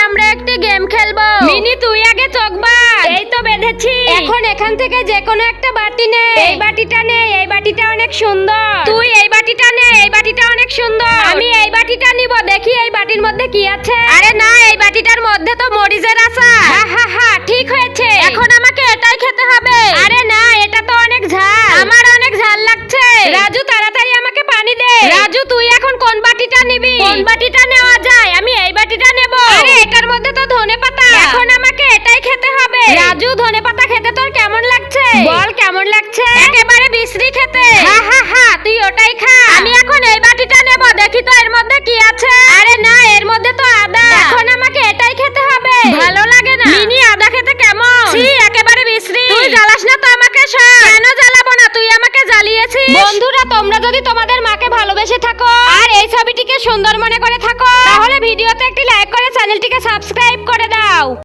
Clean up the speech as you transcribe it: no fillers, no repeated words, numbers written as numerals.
আমরা একটি গেম খেলবো। মিনি তুই আগে চোখ বাঁধ। এই তো বেঁধেছি। এখন এখান থেকে যে কোনো একটা বাটি নে। এই বাটিটা নে, এই বাটিটা অনেক সুন্দর। তুই এই বাটিটা নে, এই বাটিটা অনেক সুন্দর। আমি এই বাটিটা নিব, দেখি এই বাটির মধ্যে কি আছে। আরে না, এই বাটিটার মধ্যে তো মরিচের আচার। হা হা হা, ঠিক হয়েছে। এখন আমাকে এটাই খেতে হবে। আরে না, এটা তো অনেক ঝাল। আমার অনেক ঝাল লাগছে। রাজু তাড়াতাড়ি আমাকে পানি দে। রাজু তুই এখন কোন বাটিটা নিবি? কোন বাটিটা নেওয়া যায়? আমি এই বাটিটা নেব। আরে এটার মধ্যে তো ধনেপাতা। এখন আমাকে এটাই খেতে হবে। রাজু ধনেপাতা খেতে তোর কেমন লাগছে? বল কেমন লাগছে? একেবারে বিশ্রী খেতে। হা হা হা, তুই ওটাই খা। আমি এখন এই বাটিটা নেব, দেখি তো এর মধ্যে কি আছে। আরে না, এর মধ্যে তো আদা। এখন আমাকে এটাই খেতে হবে। ভালো লাগে না। মিনি আদা খেতে কেমন? ছি, একেবারে বিশ্রী। তুই জ্বালাস না তো আমাকে সব। কেন জ্বালাবো না, তুই আমাকে জ্বালিয়েছিস। বন্ধুরা, তোমরা যদি তোমাদের মাকে ভালোবেসে থাকো আর এই ছবিটিকে সুন্দর মনে করে থাকো, তাহলে ভিডিওতে একটি লাইক করে চ্যানেলটিকে সাবস্ক্রাইব করে দাও।